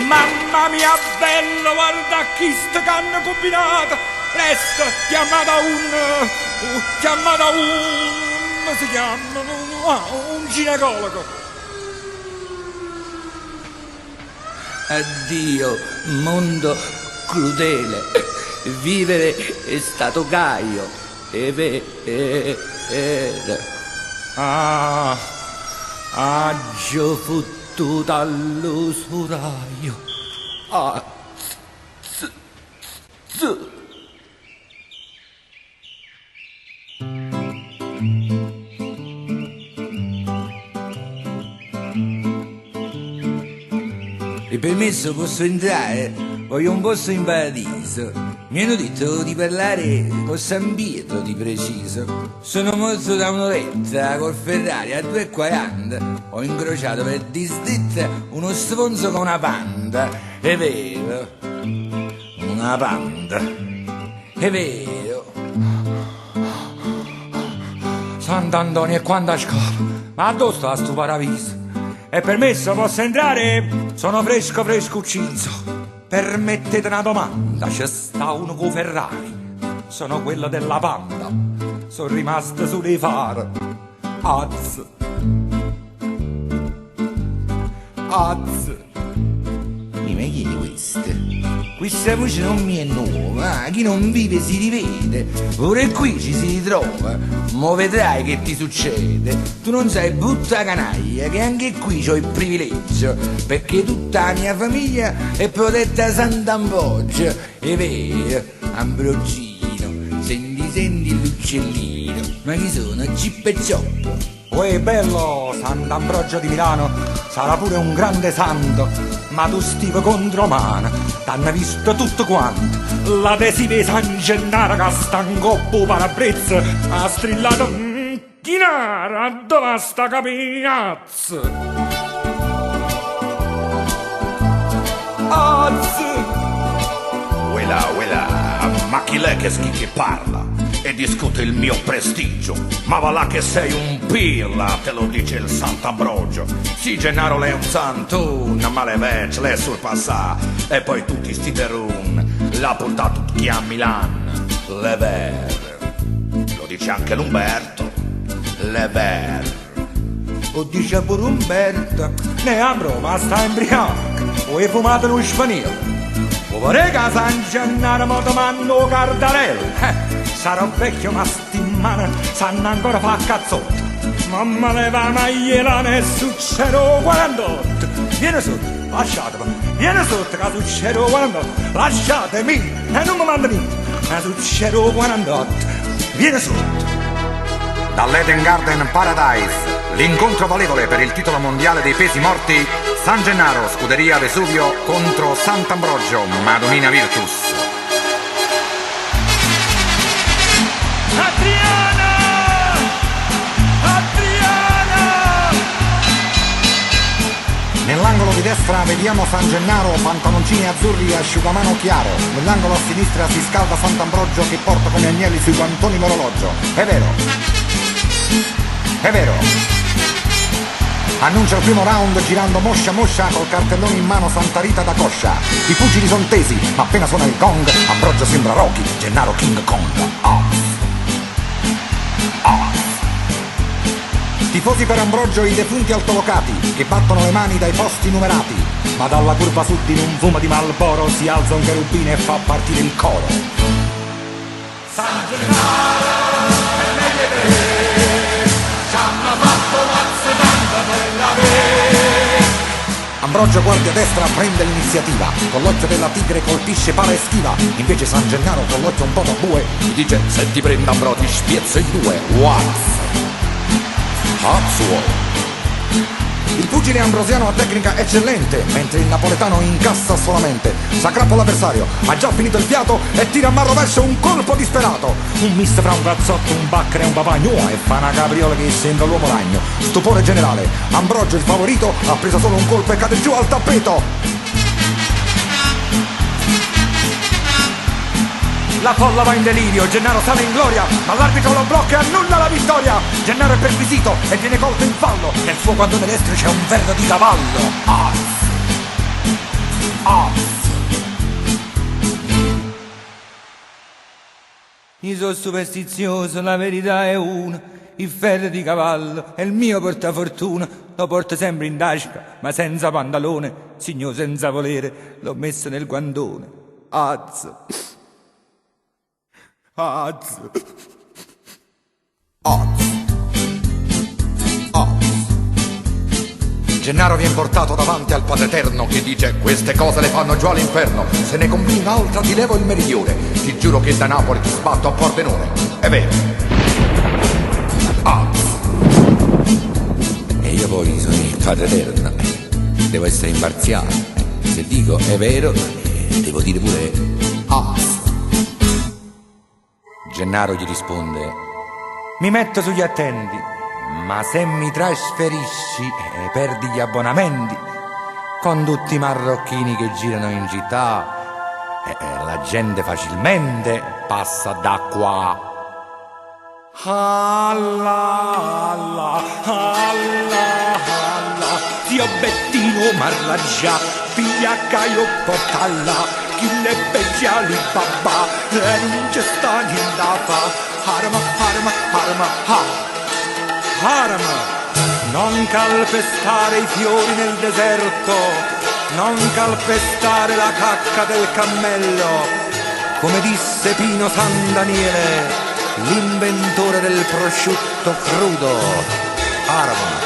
Mamma mia bello, guarda chi sto che hanno combinato. Presto, chiamata un, come si chiama? Un ginecologo. Addio, mondo crudele, vivere è stato gaio, è vero. Aggio fottuto all'usuraio. E permesso posso entrare? Voglio un posto in paradiso. Mi hanno detto di parlare con San Pietro di preciso. Sono morto da un'oretta col Ferrari a 2,40. Ho incrociato per disdetta uno stronzo con una panda. È vero, una panda. È vero. Sant'Antonio e quanta scopa. Ma dove sta sto paradiso? È permesso, posso entrare? Sono fresco ucciso. Permettete una domanda, c'è sta uno con Ferrari. Sono quello della panda. Sono rimasto sulle fari. Az. Ma chi è questo? Questa voce non mi è nuova, chi non vive si rivede, pure qui ci si ritrova, mo vedrai che ti succede, tu non sai brutta canaglia che anche qui c'ho il privilegio, perché tutta la mia famiglia è protetta a Sant'Ambrogio, è vero, Ambrogino, senti l'uccellino, ma chi sono? Chip e Chop? Uè bello, Sant'Ambrogio di Milano, sarà pure un grande santo, ma tu stivo contro mano, t'hanno visto tutto quanto, l'adesivo di San Gennaro che sta in coppo parabrezza, ha strillato, chinara, dove sta capinazzo? Uela, ma chi l'è che parla? E discute il mio prestigio, ma va là che sei un pirla, te lo dice il Sant'Ambrogio. Sì, Gennaro lei è un santun, ma le vecchie le surpassa, e poi tutti sti terun, l'ha portato chi a Milan, le ver, lo dice anche l'Umberto, le ver. O dice pure Umberto, ne apro, ma sta in brianco, o hai fumato lo spagnolo. O vorrei che San Gennaro mi domando cardarello, sarò vecchio ma stimano sanno ancora fa cazzotto. Mamma leva la magliela e succero 48. Vieni sotto, lasciatemi. Vieni sotto che succero 48. Lasciatemi e non mi manda niente. Ma succero 48. Vieni sotto. Dall'Eden Garden Paradise, l'incontro valevole per il titolo mondiale dei pesi morti, San Gennaro, scuderia Vesuvio contro Sant'Ambrogio, Madonnina Virtus. Nell'angolo di destra vediamo San Gennaro, pantaloncini azzurri e asciugamano chiaro. Nell'angolo a sinistra si scalda Sant'Ambrogio che porta come agnelli sui guantoni l'orologio. È vero. È vero. Annuncia il primo round girando moscia col cartellone in mano Santa Rita da coscia. I pugili son tesi, ma appena suona il gong, Ambrogio sembra Rocky, Gennaro King Kong. Tifosi per Ambrogio i defunti altolocati che battono le mani dai posti numerati, ma dalla curva sud in un fumo di Marlboro si alza un cherubino e fa partire il coro. San Gennaro è meglio te, ci hanno fatto mazzo tanto per la me. Ambrogio guardia a destra, prende l'iniziativa, con l'occhio della tigre colpisce, para e schiva, invece San Gennaro con l'occhio un po' da bue gli dice: se ti prendo Ambrogio ti spiezzo in due. Il pugile ambrosiano ha tecnica eccellente, mentre il napoletano incassa solamente. S'aggrappa l'avversario, ha già finito il fiato e tira a mano verso un colpo disperato. Un misto fra un cazzotto, un bacchere e un papagno, e fa una capriola che sembra l'uomo ragno. Stupore generale, Ambrogio il favorito ha preso solo un colpo e cade giù al tappeto. La folla va in delirio, Gennaro sale in gloria, ma l'arbitro lo blocca e annulla la vittoria. Gennaro è perquisito e viene colto in fallo, nel suo guantone destro c'è un verro di cavallo. Io sono superstizioso, la verità è una. Il ferro di cavallo è il mio portafortuna. Lo porto sempre in tasca, ma senza pantalone. Signor, senza volere, l'ho messo nel guantone. Az. Az. Gennaro viene portato davanti al Padre Eterno che dice: queste cose le fanno giù all'inferno. Se ne conviene altra ti levo il meridione. Ti giuro che da Napoli ti sbatto a Pordenone. È vero. E io poi sono il Padre Eterno. Devo essere imparziale. Se dico è vero, devo dire pure Gennaro gli risponde: mi metto sugli attenti, ma se mi trasferisci perdi gli abbonamenti. Con tutti i marocchini che girano in città la gente facilmente passa da qua. Allah, Allah, Allah, Allah. Zio Bettino marraggia, piglia caio portalla, chi le becciali babà, e non c'è sta niente da fa. Harma, harma, harma, ha. Harma, non calpestare i fiori nel deserto, non calpestare la cacca del cammello. Come disse Pino San Daniele, l'inventore del prosciutto crudo. Harma.